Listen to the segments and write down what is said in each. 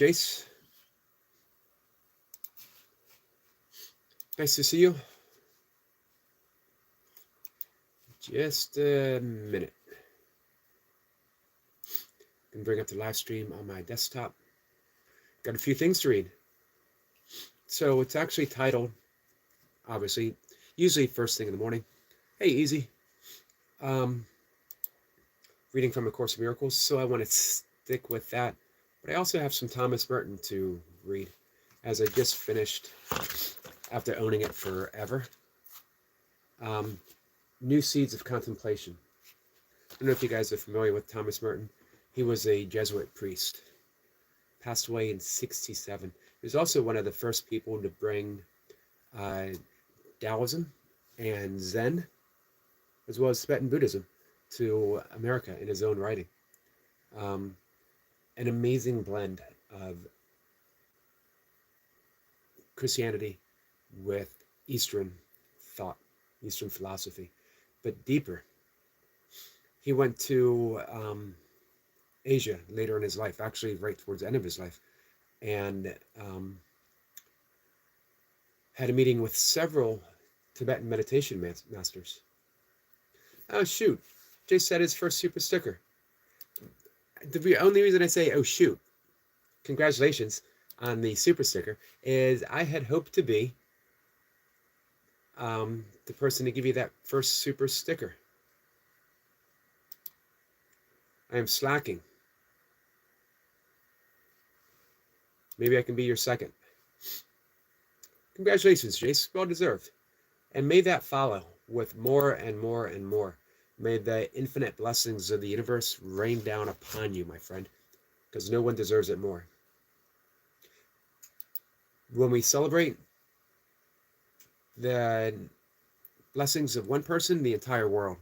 Jace, nice to see you. Just a minute. I can bring up the live stream on my desktop. Got a few things to read. So it's actually titled, obviously, usually first thing in the morning. Hey, easy. Reading from A Course in Miracles, so I want to stick with that. But I also have some Thomas Merton to read, as I just finished, after owning it forever. New Seeds of Contemplation. I don't know if you guys are familiar with Thomas Merton. He was a Jesuit priest. Passed away in 1967. He was also one of the first people to bring Taoism and Zen, as well as Tibetan Buddhism, to America in his own writing. An amazing blend of Christianity with Eastern thought, Eastern philosophy, but deeper. He went to Asia later in his life, actually right towards the end of his life, and had a meeting with several Tibetan meditation masters. Oh shoot, Jay said his first super sticker. The only reason I say, oh shoot, congratulations on the super sticker, is I had hoped to be the person to give you that first super sticker. I am slacking. Maybe I can be your second. Congratulations, Jace. Well deserved. And may that follow with more and more and more. May the infinite blessings of the universe rain down upon you, my friend, because no one deserves it more. When we celebrate the blessings of one person, the entire world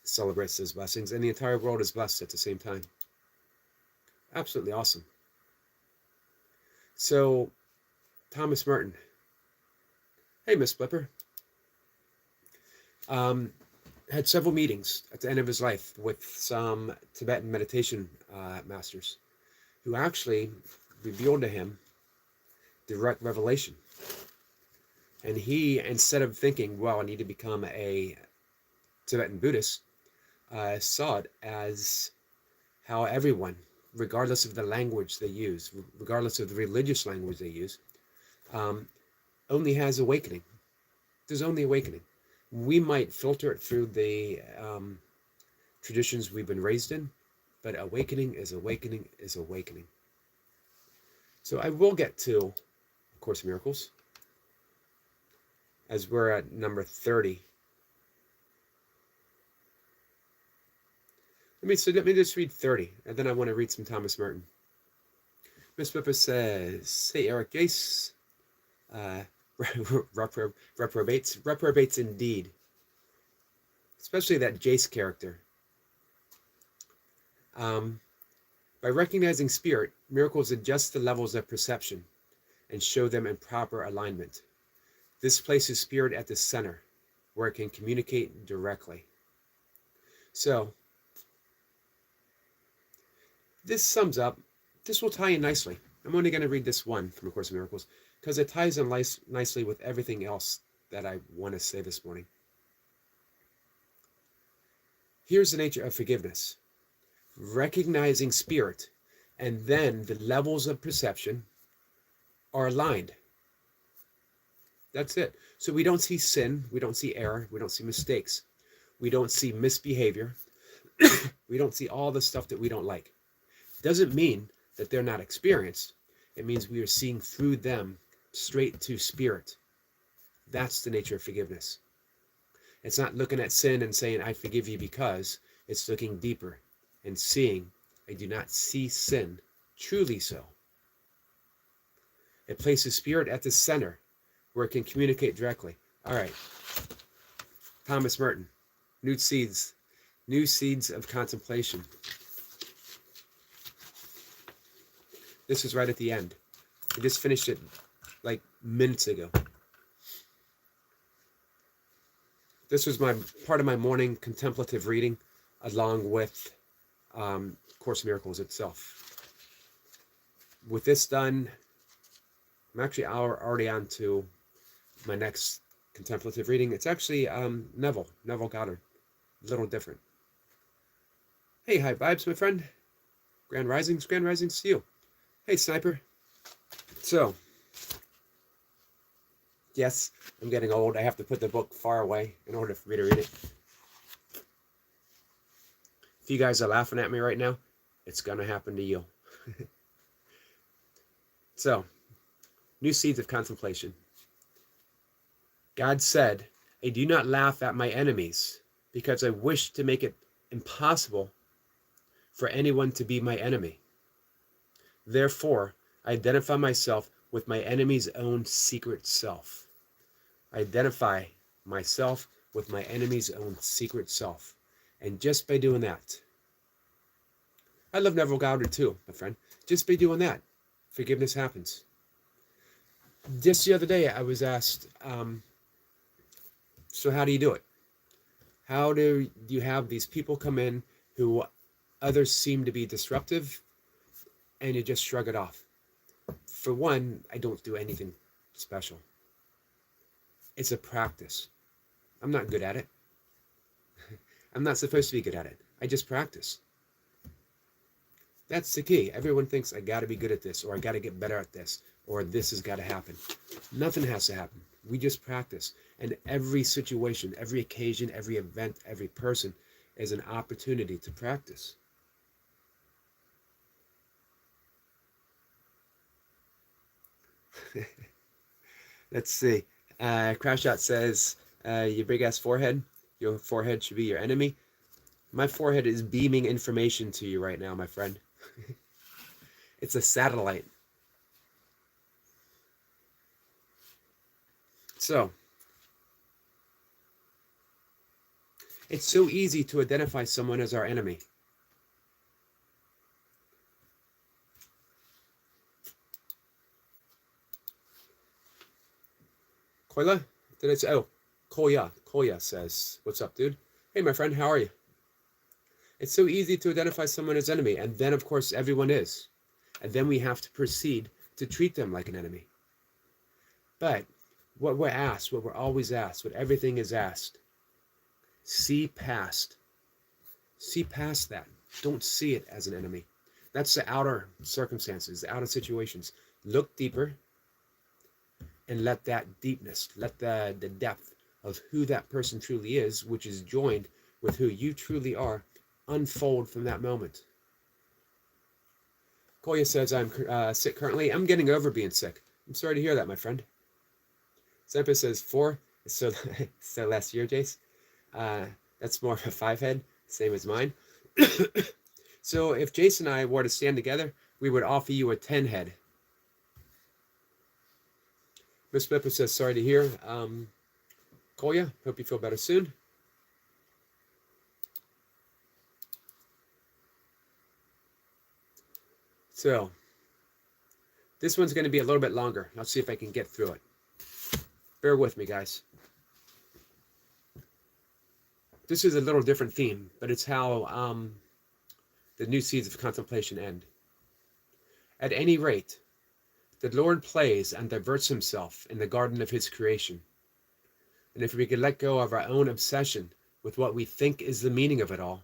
celebrates those blessings, and the entire world is blessed at the same time. Absolutely awesome. So, Thomas Merton. Hey, Miss Flipper. Had several meetings at the end of his life with some Tibetan meditation masters who actually revealed to him direct revelation. And he, instead of thinking, well, I need to become a Tibetan Buddhist, saw it as how everyone, regardless of the language they use, regardless of the religious language they use, only has awakening. There's only awakening. We might filter it through the traditions we've been raised in, but awakening is awakening is awakening. So I will get to A Course in Miracles, as we're at number 30. Let me just read 30, and then I want to read some Thomas Merton. Miss Pippa says, hey, Eric Jace, reprobates indeed. Especially that Jace character. By recognizing spirit, miracles adjust the levels of perception and show them in proper alignment. This places spirit at the center, where it can communicate directly. So, this sums up, this will tie in nicely. I'm only going to read this one from A Course in Miracles, because it ties in nicely with everything else that I want to say this morning. Here's the nature of forgiveness. Recognizing spirit, and then the levels of perception are aligned. That's it. So we don't see sin, we don't see error, we don't see mistakes, we don't see misbehavior, we don't see all the stuff that we don't like. Doesn't mean that they're not experienced. It means we are seeing through them straight to spirit. That's the nature of forgiveness. It's not looking at sin and saying, I forgive you because. It's looking deeper and seeing, I do not see sin, truly so. It places spirit at the center where it can communicate directly. All right. Thomas Merton, New Seeds of Contemplation. This is right at the end. I just finished it like minutes ago. This was part of my morning contemplative reading, along with Course in Miracles itself. with this done, I'm actually already on to my next contemplative reading. It's actually Neville Goddard. A little different. Hey, hi vibes, my friend. Grand Risings to you. Hey, Sniper. So, yes, I'm getting old. I have to put the book far away in order for me to read it. If you guys are laughing at me right now, it's going to happen to you. So, new seeds of contemplation. God said, I do not laugh at my enemies, because I wish to make it impossible for anyone to be my enemy. Therefore, I identify myself with my enemy's own secret self. I identify myself with my enemy's own secret self. And just by doing that, I love Neville Goddard too, my friend. Just by doing that, forgiveness happens. Just the other day, I was asked, so how do you do it? How do you have these people come in who others seem to be disruptive, and you just shrug it off? For one, I don't do anything special. It's a practice. I'm not good at it. I'm not supposed to be good at it. I just practice. That's the key. Everyone thinks I got to be good at this, or I got to get better at this, or this has got to happen. Nothing has to happen. We just practice. And every situation, every occasion, every event, every person is an opportunity to practice. Let's see. Crash Out says, your big ass forehead, your forehead should be your enemy. My forehead is beaming information to you right now, my friend. It's a satellite. So, it's so easy to identify someone as our enemy. Koila? Did I say? Oh, Koya says, what's up, dude? Hey, my friend, how are you? It's so easy to identify someone as enemy, and then, of course, everyone is. And then we have to proceed to treat them like an enemy. But what we're asked, what we're always asked, what everything is asked, see past that. Don't see it as an enemy. That's the outer circumstances, the outer situations. Look deeper and let that deepness, let the depth of who that person truly is, which is joined with who you truly are, unfold from that moment. Koya says, I'm sick currently. I'm getting over being sick. I'm sorry to hear that, my friend. Sempa says 4. So last year, Jace. That's more of a 5 head, same as mine. So if Jace and I were to stand together, we would offer you a 10 head. Miss Flipper says, sorry to hear. Koya, hope you feel better soon. So, this one's going to be a little bit longer. Let's see if I can get through it. Bear with me, guys. This is a little different theme, but it's how the new seeds of contemplation end. At any rate, the Lord plays and diverts himself in the garden of his creation. And if we could let go of our own obsession with what we think is the meaning of it all,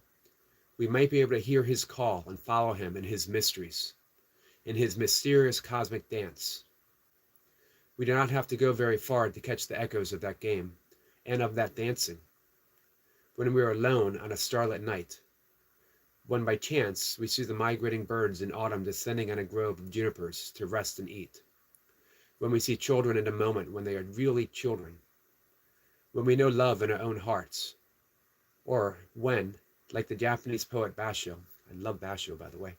we might be able to hear his call and follow him in his mysteries, in his mysterious cosmic dance. We do not have to go very far to catch the echoes of that game and of that dancing. When we are alone on a starlit night, when by chance we see the migrating birds in autumn descending on a grove of junipers to rest and eat, when we see children in a moment when they are really children, when we know love in our own hearts, or when, like the Japanese poet Basho, I love Basho by the way,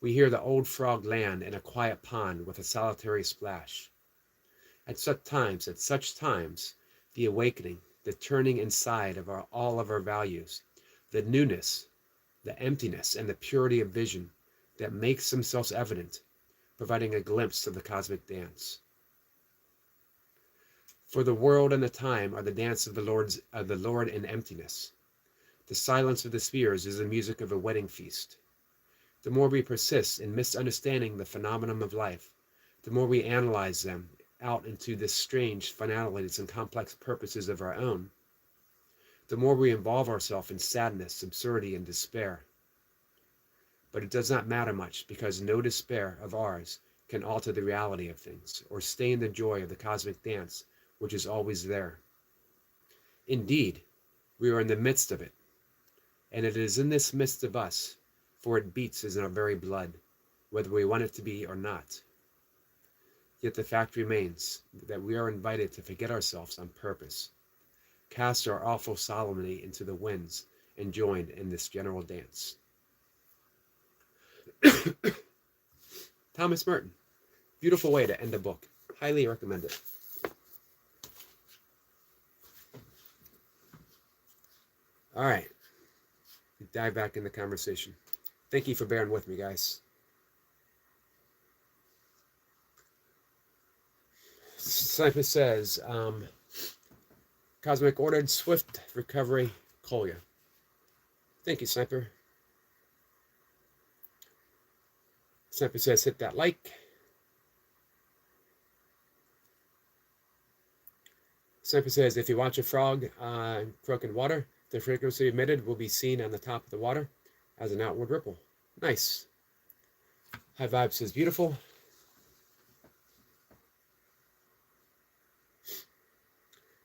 we hear the old frog land in a quiet pond with a solitary splash. At such times, the awakening, the turning inside of all of our values, the newness, the emptiness, and the purity of vision that makes themselves evident, providing a glimpse of the cosmic dance. For the world and the time are the dance of the Lord in emptiness. The silence of the spheres is the music of a wedding feast. The more we persist in misunderstanding the phenomenon of life, the more we analyze them out into this strange finalities and complex purposes of our own, the more we involve ourselves in sadness, absurdity, and despair. But it does not matter much, because no despair of ours can alter the reality of things, or stain the joy of the cosmic dance which is always there. Indeed, we are in the midst of it, and it is in this midst of us, for it beats as in our very blood, whether we want it to be or not. Yet the fact remains that we are invited to forget ourselves on purpose, cast our awful solemnity into the winds, and join in this general dance. Thomas Merton. Beautiful way to end a book. Highly recommend it. All right. Dive back in the conversation. Thank you for bearing with me, guys. Sniper says, Cosmic ordered swift recovery, Kolya. Thank you, Sniper. Sniper says, hit that like. Sniper says, if you watch a frog croak in water, the frequency emitted will be seen on the top of the water as an outward ripple. Nice. High Vibe says, beautiful.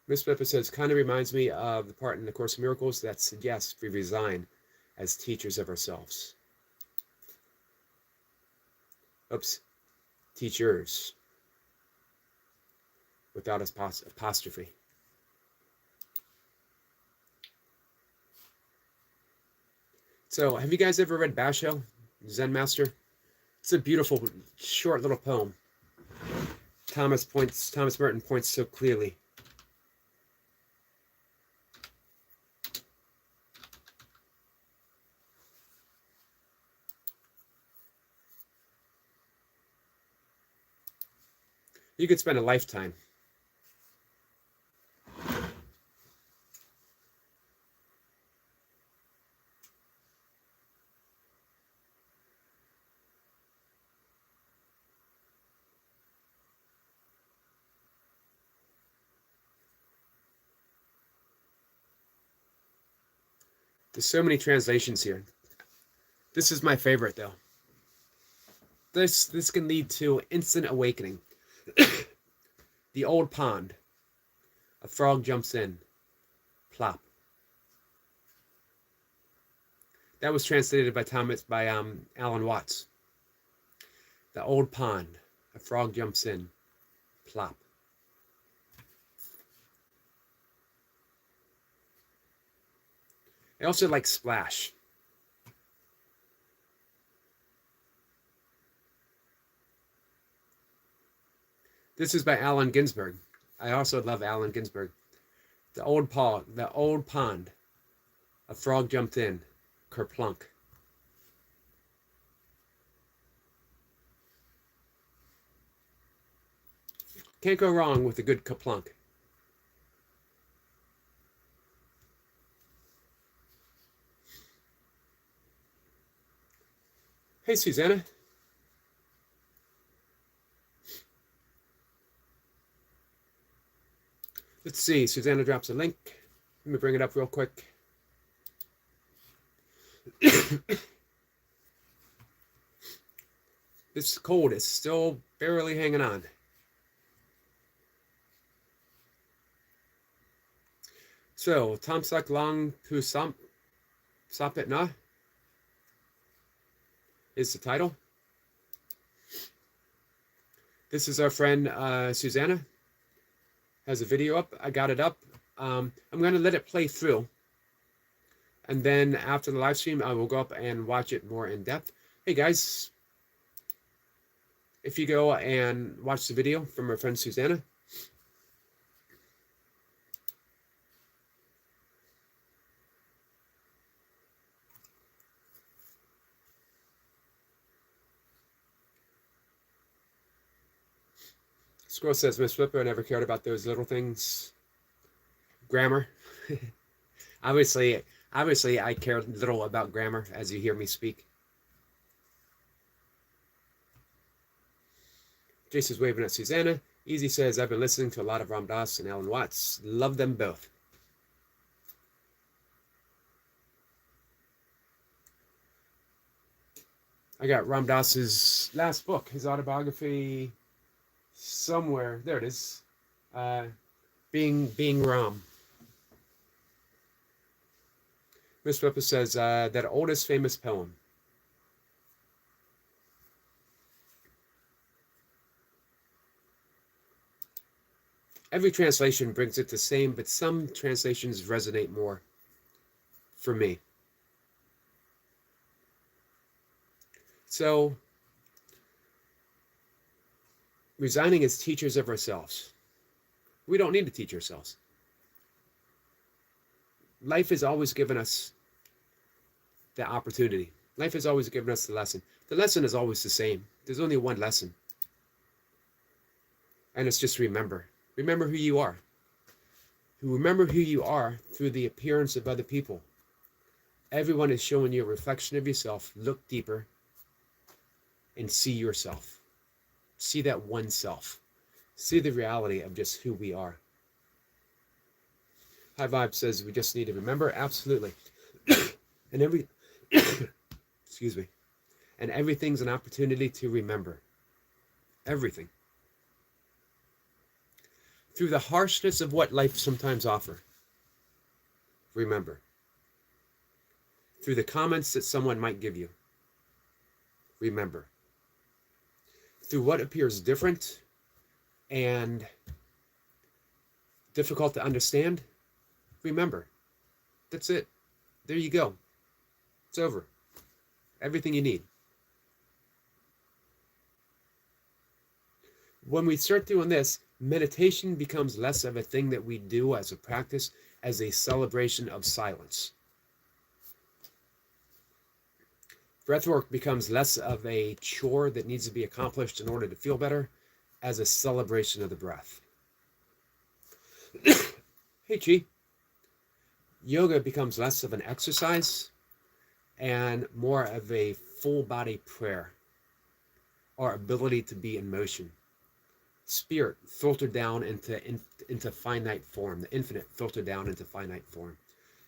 Miss Pepper says, kind of reminds me of the part in the Course in Miracles that suggests we resign as teachers of ourselves. Oops. Teachers. Without apostrophe. So, have you guys ever read Basho, Zen Master? It's a beautiful, short little poem. Thomas Merton points so clearly. You could spend a lifetime. There's so many translations here. This is my favorite, though. This can lead to instant awakening. The old pond. A frog jumps in. Plop. That was translated by Alan Watts. The old pond. A frog jumps in. Plop. I also like Splash. This is by Allen Ginsberg. I also love Allen Ginsberg. The old pond. A frog jumped in. Kerplunk. Can't go wrong with a good kerplunk. Hey, Susanna. Let's see. Susanna drops a link. Let me bring it up real quick. This cold is still barely hanging on. So, Tamsak Lang Pu Sapit Na is the title. This is our friend Susanna. Has a video up. I got it up. I'm going to let it play through. And then after the live stream, I will go up and watch it more in depth. Hey guys, if you go and watch the video from our friend Susanna, Squirrel says, Miss Flipper, I never cared about those little things. Grammar. Obviously, I care little about grammar, as you hear me speak. Jason's waving at Susanna. Easy says, I've been listening to a lot of Ram Dass and Alan Watts. Love them both. I got Ram Dass's last book, his autobiography, somewhere. There it is. Being Ram. Miss Flipper says, that oldest famous poem. Every translation brings it the same, but some translations resonate more for me. So, resigning as teachers of ourselves. We don't need to teach ourselves. Life has always given us the opportunity. Life has always given us the lesson. The lesson is always the same. There's only one lesson. And it's just remember. Remember who you are. Remember who you are through the appearance of other people. Everyone is showing you a reflection of yourself. Look deeper and see yourself. See that one self. See the reality of just who we are. High Vibe says we just need to remember. Absolutely. And excuse me. And everything's an opportunity to remember. Everything. Through the harshness of what life sometimes offers, remember. Through the comments that someone might give you, remember. Through what appears different and difficult to understand, remember. That's it. There you go. It's over. Everything you need. When we start doing this, meditation becomes less of a thing that we do as a practice, as a celebration of silence. Breathwork becomes less of a chore that needs to be accomplished in order to feel better, as a celebration of the breath. Hey, Chi. Yoga becomes less of an exercise and more of a full body prayer, or ability to be in motion. Spirit filtered down into finite form, the infinite filtered down into finite form.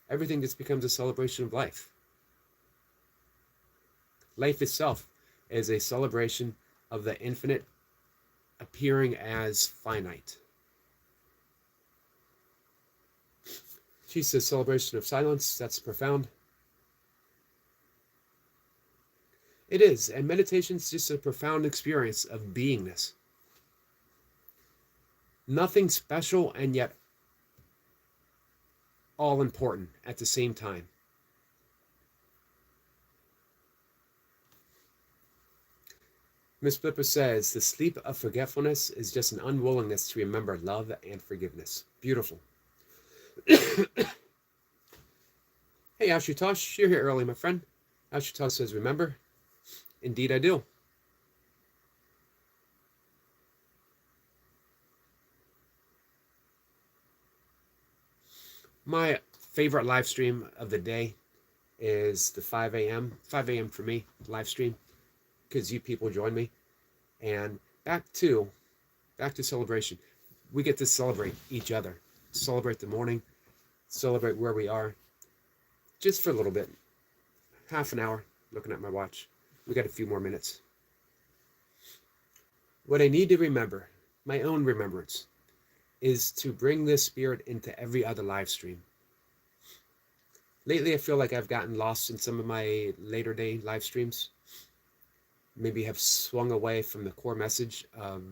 Everything just becomes a celebration of life. Life itself is a celebration of the infinite appearing as finite. She says celebration of silence. That's profound. It is, and meditation is just a profound experience of beingness. Nothing special and yet all important at the same time. Miss Flipper says, the sleep of forgetfulness is just an unwillingness to remember love and forgiveness. Beautiful. Hey, Ashutosh, you're here early, my friend. Ashutosh says, remember? Indeed, I do. My favorite live stream of the day is the 5 a.m. for me, live stream, because you people join me. And back to celebration. We get to celebrate each other, celebrate the morning, celebrate where we are, just for a little bit. Half an hour, looking at my watch. We got a few more minutes. What I need to remember, my own remembrance, is to bring this spirit into every other live stream. Lately, I feel like I've gotten lost in some of my later day live streams. Maybe have swung away from the core message of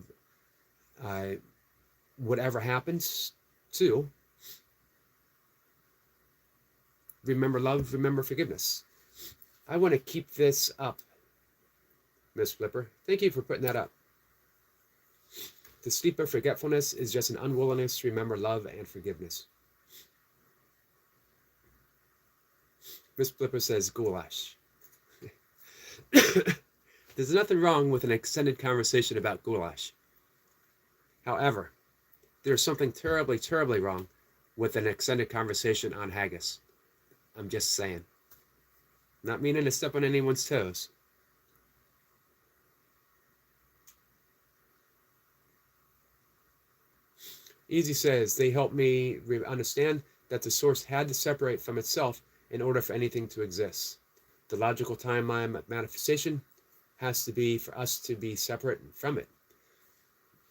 whatever happens to remember love, remember forgiveness. I want to keep this up, Miss Flipper. Thank you for putting that up. The sleep of forgetfulness is just an unwillingness to remember love and forgiveness. Miss Flipper says goulash. There's nothing wrong with an extended conversation about goulash. However, there's something terribly, terribly wrong with an extended conversation on haggis. I'm just saying. Not meaning to step on anyone's toes. Easy says, they help me understand that the source had to separate from itself in order for anything to exist. The logical timeline of manifestation has to be for us to be separate from it.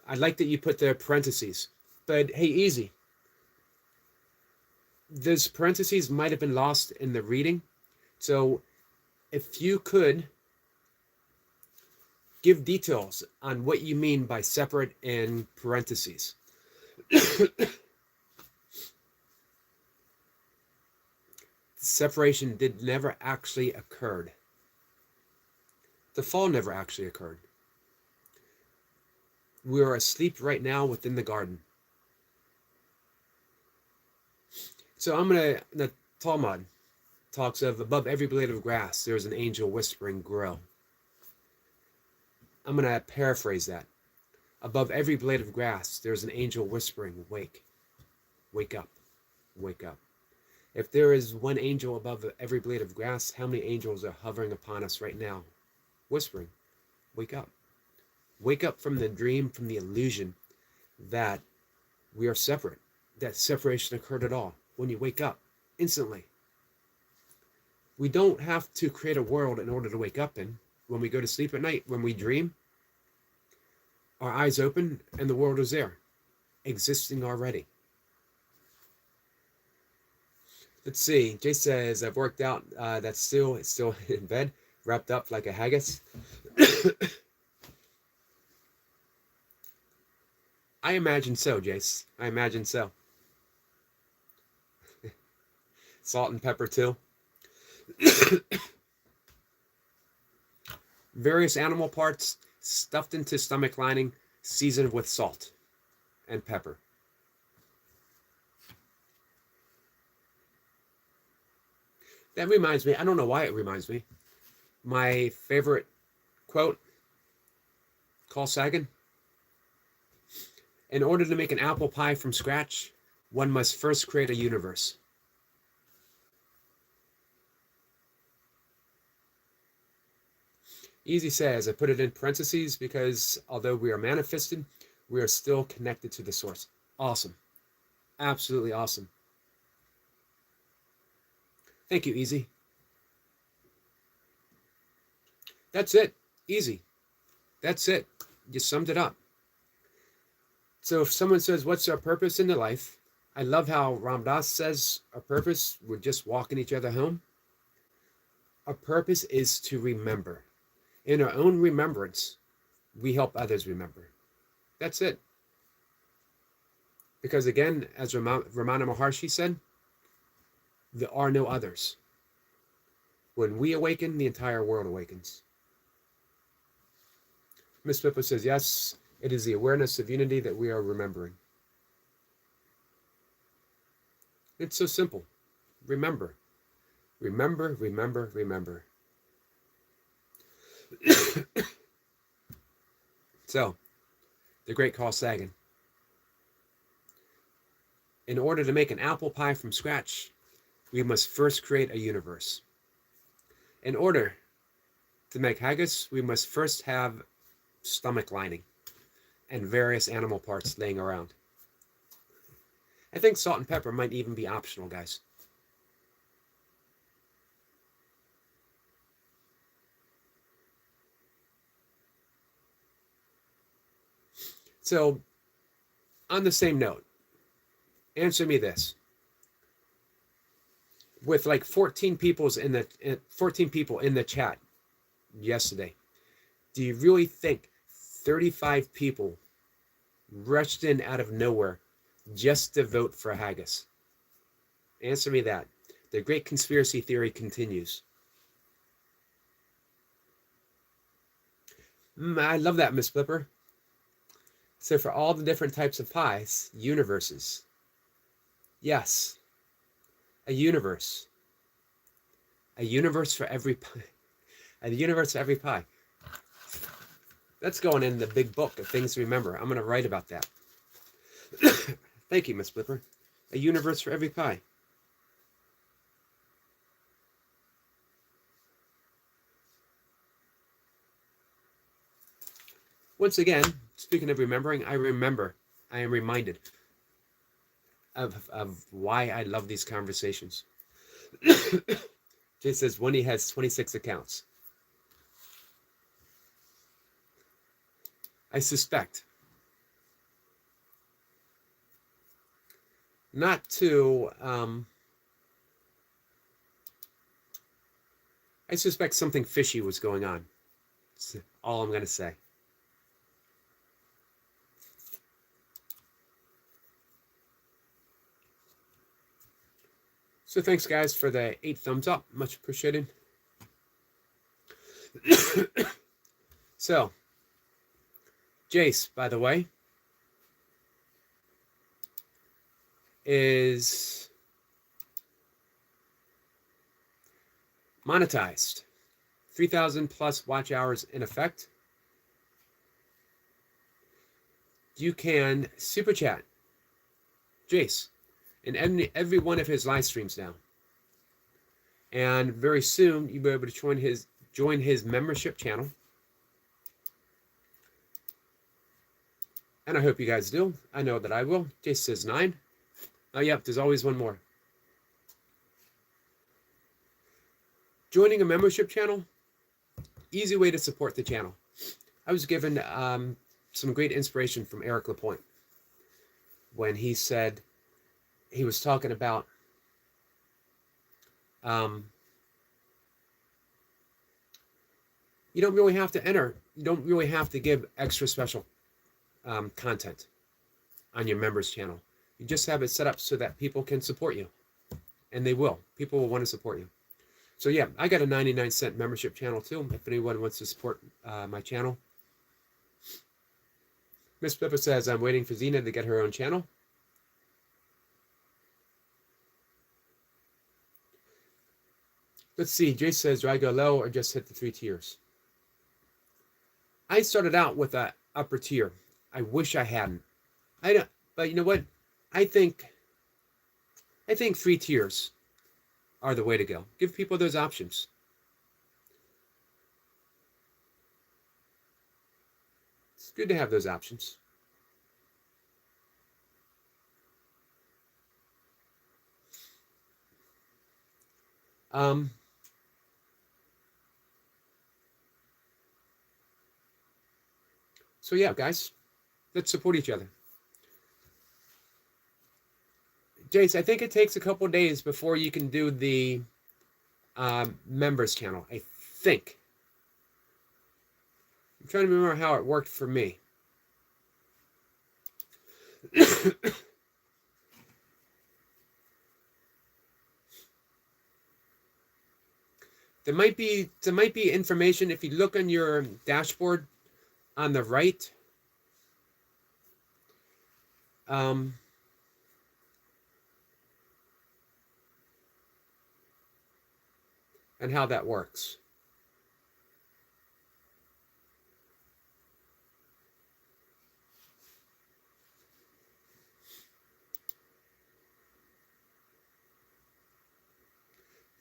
I like that you put the parentheses, but hey, easy. Those parentheses might have been lost in the reading. So if you could give details on what you mean by separate in parentheses. Separation did never actually occurred. The fall never actually occurred. We are asleep right now within the garden. So the Talmud talks of above every blade of grass, there is an angel whispering, grow. I'm going to paraphrase that. Above every blade of grass, there's an angel whispering, wake, wake up, wake up. If there is one angel above every blade of grass, how many angels are hovering upon us right now, whispering, wake up. Wake up from the dream, from the illusion that we are separate, that separation occurred at all. When you wake up, instantly. We don't have to create a world in order to wake up in. When we go to sleep at night, when we dream, our eyes open and the world is there, existing already. Let's see. Jay says, I've worked out it's still in bed, wrapped up like a haggis. I imagine so, Jace. I imagine so. Salt and pepper too. Various animal parts stuffed into stomach lining, seasoned with salt and pepper. That reminds me, I don't know why it reminds me. My favorite quote, Carl Sagan. In order to make an apple pie from scratch, one must first create a universe. Easy says, I put it in parentheses because although we are manifested, we are still connected to the source. Awesome. Absolutely awesome. Thank you, Easy. That's it. Easy. That's it. You summed it up. So if someone says, what's our purpose in the life? I love how Ram Dass says our purpose, we're just walking each other home. Our purpose is to remember. In our own remembrance, we help others remember. That's it. Because again, as Ramana Maharshi said, there are no others. When we awaken, the entire world awakens. Miss Pippa says, yes, it is the awareness of unity that we are remembering. It's so simple. Remember. Remember, remember, remember. So, the great Carl Sagan. In order to make an apple pie from scratch, we must first create a universe. In order to make haggis, we must first have stomach lining and various animal parts laying around. I think salt and pepper might even be optional, guys. So, on the same note, answer me this. With like 14 people in the chat yesterday, do you really think 35 people rushed in out of nowhere just to vote for haggis? Answer me that. The great conspiracy theory continues. I love that, Miss Flipper. So for all the different types of pies, universes. Yes. A universe. A universe for every pie. A universe for every pie. That's going in the big book of things to remember. I'm going to write about that. Thank you, Miss Flipper. A universe for every pie. Once again, speaking of remembering, I remember. I am reminded. of why I love these conversations. Jay says Wendy has 26 accounts. I suspect not to. I suspect something fishy was going on. That's all I'm going to say. So thanks, guys, for the 8 thumbs up. Much appreciated. So, Jace, by the way, is monetized. 3,000 plus watch hours in effect. You can super chat Jace in every one of his live streams now. And very soon you'll be able to join his membership channel. And I hope you guys do. I know that I will. Jace says 9. Oh, yep, there's always one more. Joining a membership channel, easy way to support the channel. I was given some great inspiration from Eric LaPointe when he said, he was talking about you don't really have to enter, you don't really have to give extra special content on your members channel. You just have it set up so that people can support you, and they will. People will want to support you. So yeah, I got a 99-cent membership channel too, if anyone wants to support my channel. Miss Pippa says, I'm waiting for Zena to get her own channel. Let's see, Jay says, do I go low or just hit the 3 tiers? I started out with an upper tier. I wish I hadn't. But you know what? I think 3 tiers are the way to go. Give people those options. It's good to have those options. So yeah, guys, let's support each other. Jace, I think it takes a couple days before you can do the members channel. I think. I'm trying to remember how it worked for me. There might be information if you look on your dashboard on the right. And how that works.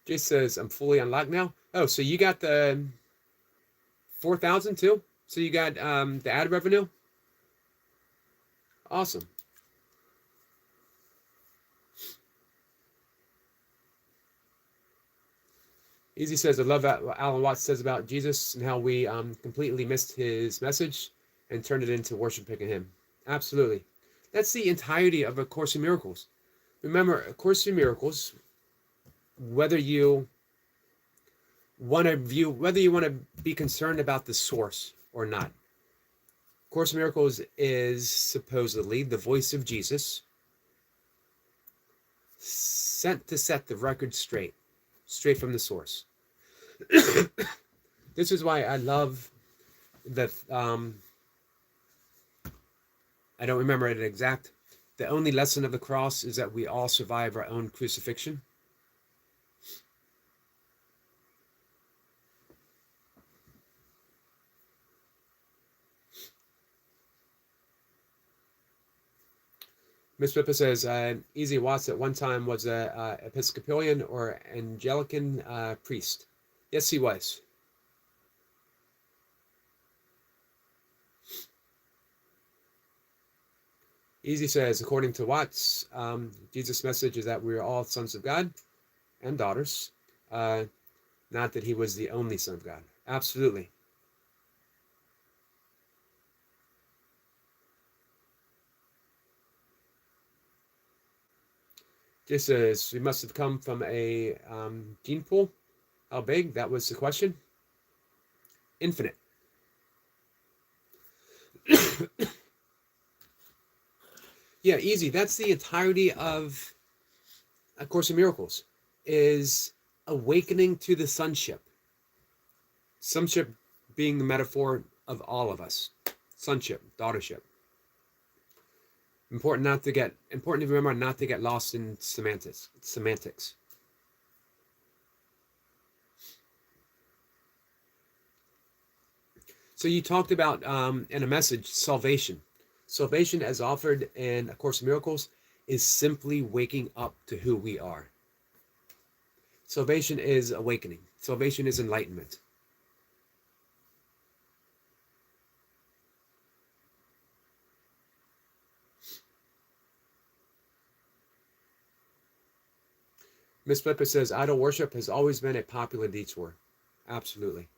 Jay says, I'm fully unlocked now. Oh, so you got the 4,000 too? So you got the ad revenue? Awesome. Easy says, I love what Alan Watts says about Jesus and how we completely missed his message and turned it into worshiping him. Absolutely. That's the entirety of A Course in Miracles. Remember, A Course in Miracles, whether you want to be concerned about the source or not. Course in Miracles is supposedly the voice of Jesus sent to set the record straight from the source. This is why I love the I don't remember it exact. The only lesson of the cross is that we all survive our own crucifixion. Miss Pippa says, Easy Watts at one time was a Episcopalian or Anglican priest. Yes, he was. Easy says, according to Watts, Jesus' message is that we are all sons of God and daughters, not that he was the only son of God. Absolutely. Just says, we must have come from a gene pool. How big? That was the question. Infinite. Yeah, easy. That's the entirety of A Course in Miracles, is awakening to the sonship. Sonship being the metaphor of all of us. Sonship, daughtership. Important to remember not to get lost in semantics. So you talked about in a message, salvation. Salvation as offered in A Course in Miracles is simply waking up to who we are. Salvation is awakening. Salvation is enlightenment. Miss Pippa says, idol worship has always been a popular detour. Absolutely.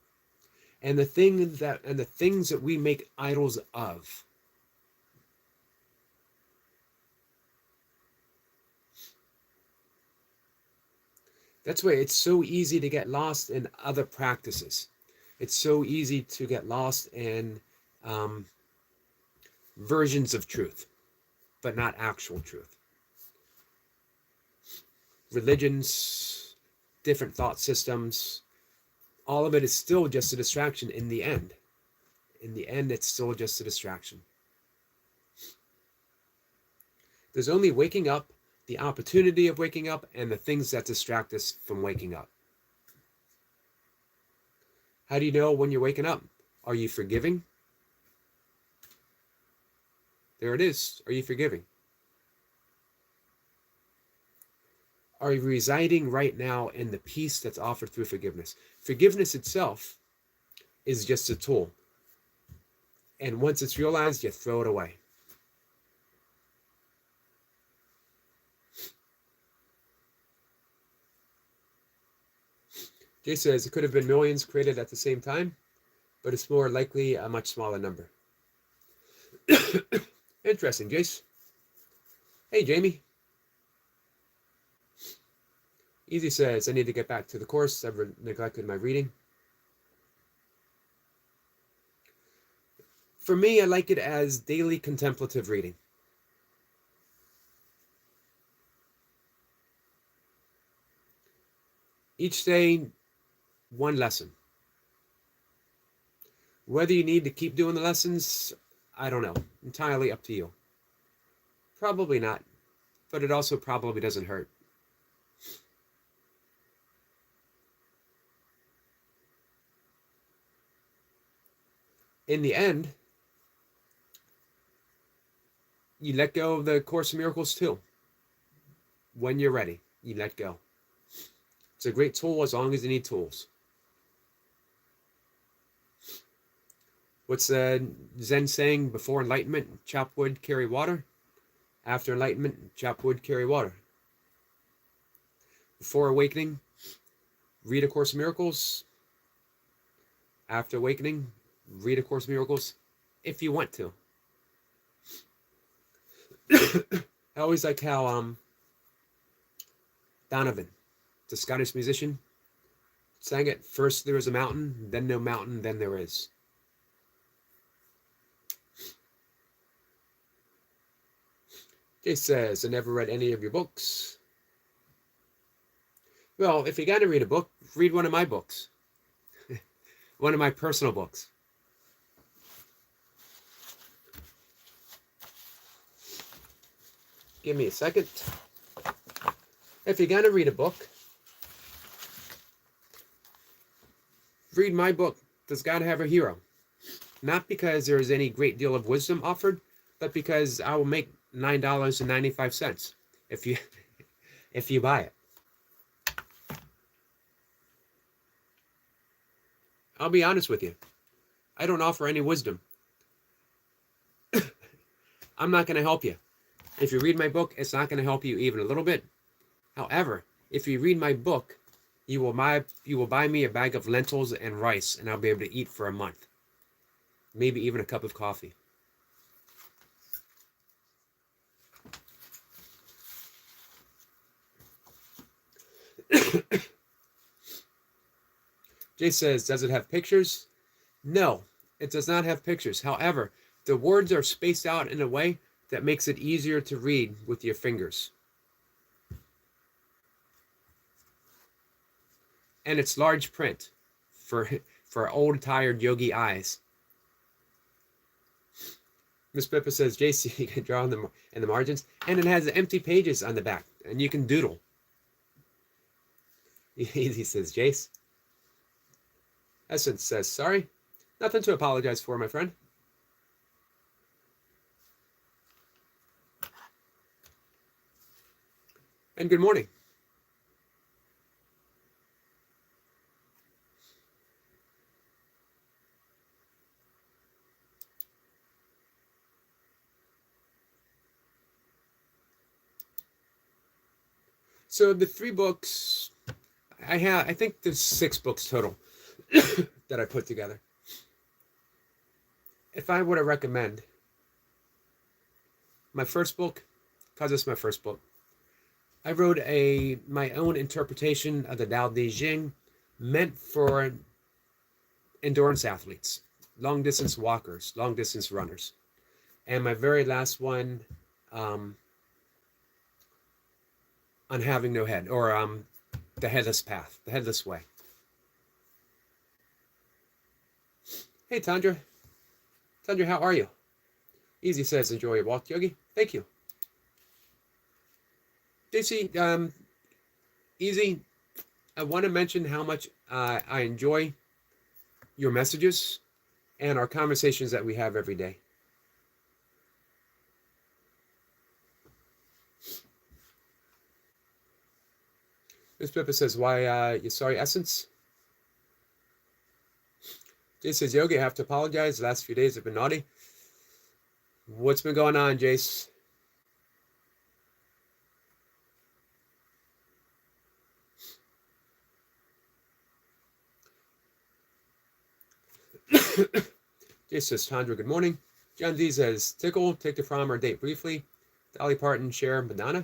And the things that we make idols of. That's why it's so easy to get lost in other practices. It's so easy to get lost in versions of truth, but not actual truth. Religions, different thought systems, all of it is still just a distraction in the end. In the end, it's still just a distraction. There's only waking up, the opportunity of waking up, and the things that distract us from waking up. How do you know when you're waking up? Are you forgiving? There it is. Are you forgiving? Are you residing right now in the peace that's offered through forgiveness? Forgiveness itself is just a tool. And once it's realized, you throw it away. Jay says it could have been millions created at the same time, but it's more likely a much smaller number. Interesting, Jace. Hey, Jamie. Easy says, I need to get back to the course. I've neglected my reading. For me, I like it as daily contemplative reading. Each day, one lesson. Whether you need to keep doing the lessons, I don't know. Entirely up to you. Probably not, but it also probably doesn't hurt. In the end, you let go of the Course in Miracles too. When you're ready, you let go. It's a great tool as long as you need tools. What's the Zen saying? Before enlightenment, chop wood, carry water. After enlightenment, chop wood, carry water. Before awakening, read A Course in Miracles. After awakening, read A Course in Miracles if you want to. I always like how Donovan, the Scottish musician, sang it. First there is a mountain, then no mountain, then there is. Jay says, I never read any of your books. Well, if you got to read a book, read one of my books. One of my personal books. Give me a second. If you're going to read a book, read my book, Does God Have a Hero? Not because there is any great deal of wisdom offered, but because I will make $9.95 if you buy it. I'll be honest with you. I don't offer any wisdom. I'm not going to help you. If you read my book, it's not going to help you even a little bit. However, if you read my book, you will buy me a bag of lentils and rice, and I'll be able to eat for a month. Maybe even a cup of coffee. Jay says, does it have pictures? No, it does not have pictures. However, the words are spaced out in a way that makes it easier to read with your fingers. And it's large print for old, tired yogi eyes. Miss Pippa says, JC, you can draw in the margins. And it has empty pages on the back, and you can doodle. He says, Jace. Essence says, sorry. Nothing to apologize for, my friend. And good morning. So the 3 books, I think there's 6 books total that I put together. If I were to recommend my first book, because it's my first book, I wrote my own interpretation of the Tao Te Ching meant for endurance athletes, long distance walkers, long distance runners. And my very last one, on having no head, or the headless path, the headless way. Hey, Tandra. Tandra, how are you? Easy says, enjoy your walk, Yogi. Thank you. JC, Easy, I want to mention how much I enjoy your messages and our conversations that we have every day. Miss Pippa says, why you sorry, Essence? Jace says, Yogi, I have to apologize. The last few days have been naughty. What's been going on, Jace? Jace says, Tandra, good morning. John D says, Tickle, take the prom or date briefly. Dolly Parton, Cher, Madonna.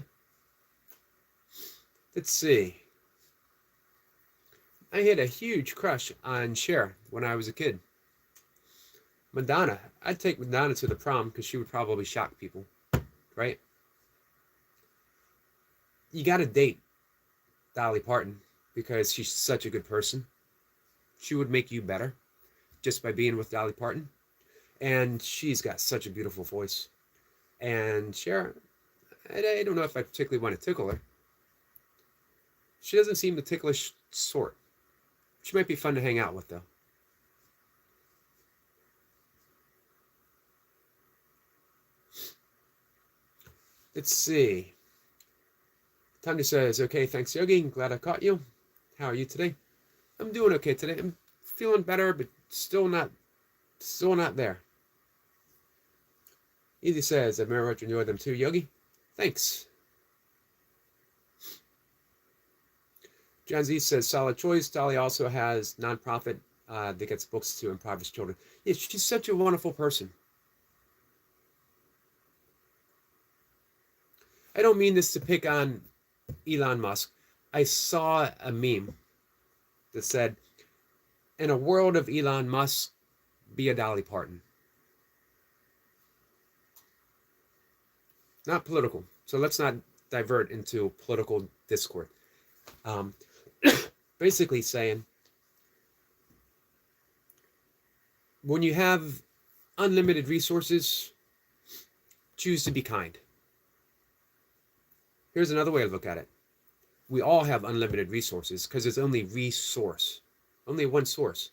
Let's see. I had a huge crush on Cher when I was a kid. Madonna, I'd take Madonna to the prom because she would probably shock people, right? You got to date Dolly Parton because she's such a good person. She would make you better just by being with Dolly Parton. And she's got such a beautiful voice. And Cher, I don't know if I particularly want to tickle her. She doesn't seem the ticklish sort. She might be fun to hang out with, though. Let's see. Tanya says, okay, thanks, Yogi. Glad I caught you. How are you today? I'm doing okay today. I'm feeling better, but still not there. Easy says, I very much enjoyed them too, Yogi. Thanks. John Z says, solid choice. Dolly also has nonprofit that gets books to impoverished children. Yeah, she's such a wonderful person. I don't mean this to pick on Elon Musk. I saw a meme that said, in a world of Elon Musk, be a Dolly Parton. Not political. So let's not divert into political discord. Basically saying, when you have unlimited resources, choose to be kind. Here's another way to look at it. We all have unlimited resources because there's only resource, only one source.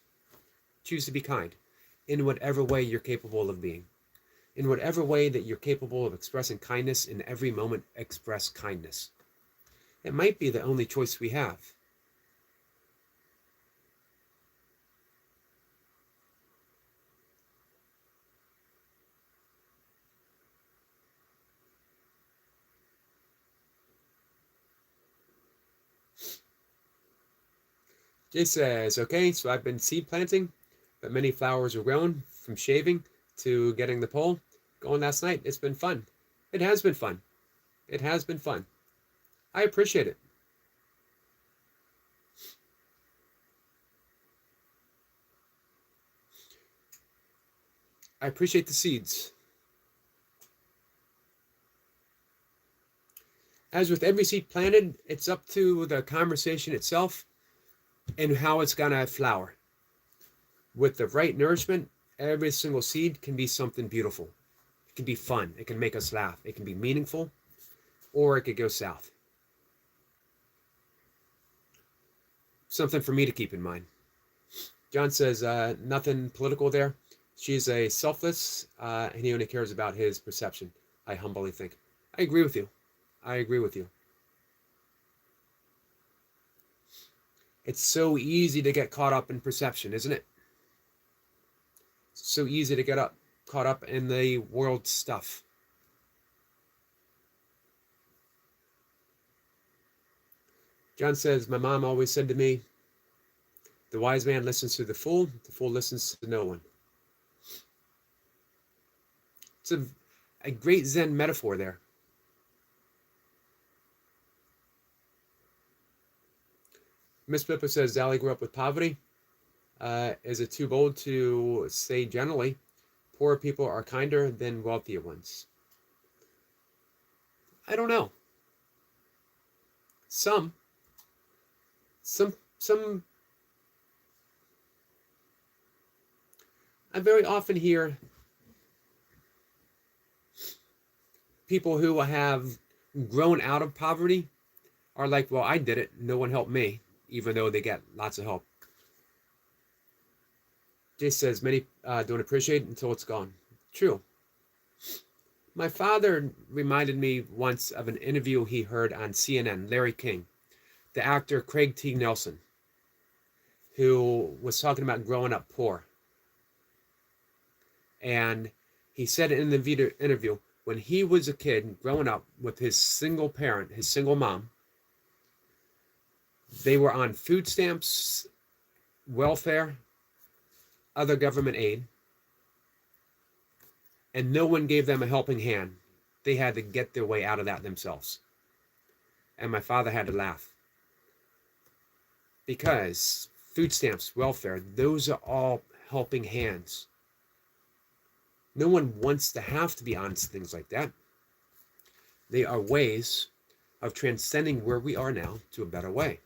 Choose to be kind in whatever way you're capable of being. In whatever way that you're capable of expressing kindness, in every moment, express kindness. It might be the only choice we have. Jay says, okay, so I've been seed planting, but many flowers are grown from shaving to getting the pole going last night. It's been fun. It has been fun. It has been fun. I appreciate it. I appreciate the seeds. As with every seed planted, it's up to the conversation itself and how it's going to flower. With the right nourishment, every single seed can be something beautiful. It can be fun. It can make us laugh. It can be meaningful, or it could go south. Something for me to keep in mind. John says, nothing political there. She's a selfless, and he only cares about his perception, I humbly think. I agree with you. I agree with you. It's so easy to get caught up in perception, isn't it? It's so easy to get caught up in the world stuff. John says, my mom always said to me, the wise man listens to the fool listens to no one. It's a great Zen metaphor there. Miss Pippa says, Zally grew up with poverty. Is it too bold to say generally, poor people are kinder than wealthier ones? I don't know. Some. I very often hear people who have grown out of poverty are like, well, I did it. No one helped me, even though they get lots of help. Jay says, many don't appreciate it until it's gone. True. My father reminded me once of an interview he heard on CNN, Larry King, the actor Craig T. Nelson, who was talking about growing up poor. And he said in the interview, when he was a kid growing up with his single parent, his single mom, they were on food stamps, welfare, other government aid, and no one gave them a helping hand. They had to get their way out of that themselves. And my father had to laugh. Because food stamps, welfare, those are all helping hands. No one wants to have to be on things like that. They are ways of transcending where we are now to a better way.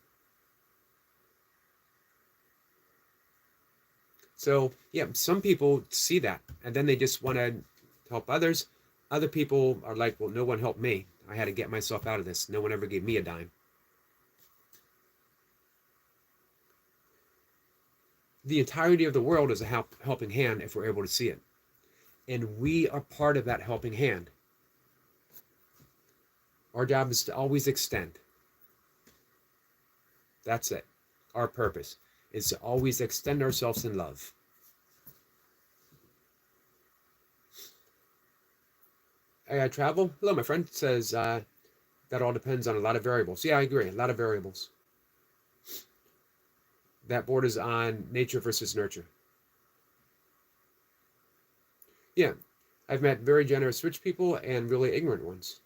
So, yeah, some people see that, and then they just want to help others. Other people are like, well, no one helped me. I had to get myself out of this. No one ever gave me a dime. The entirety of the world is a helping hand if we're able to see it. And we are part of that helping hand. Our job is to always extend. That's it. Our purpose is to always extend ourselves in love. I travel. Hello, my friend. Says that all depends on a lot of variables. Yeah, I agree. A lot of variables. That borders on nature versus nurture. Yeah, I've met very generous rich people and really ignorant ones.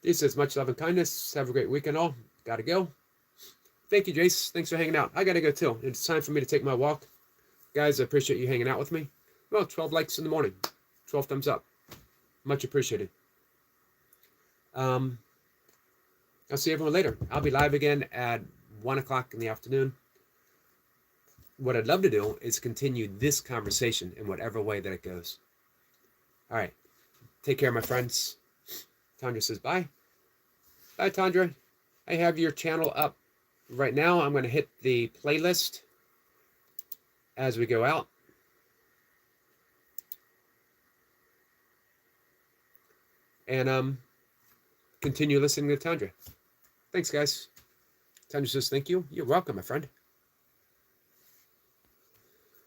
He says, much love and kindness. Have a great weekend all. Gotta go. Thank you, Jace. Thanks for hanging out. I gotta go too. It's time for me to take my walk. Guys, I appreciate you hanging out with me. Well, 12 likes in the morning. 12 thumbs up. Much appreciated. I'll see everyone later. I'll be live again at 1 o'clock in the afternoon. What I'd love to do is continue this conversation in whatever way that it goes. All right. Take care, my friends. Tandra says bye. Bye, Tandra. I have your channel up right now. I'm going to hit the playlist as we go out. And continue listening to Tandra. Thanks, guys. Tandra says thank you. You're welcome, my friend.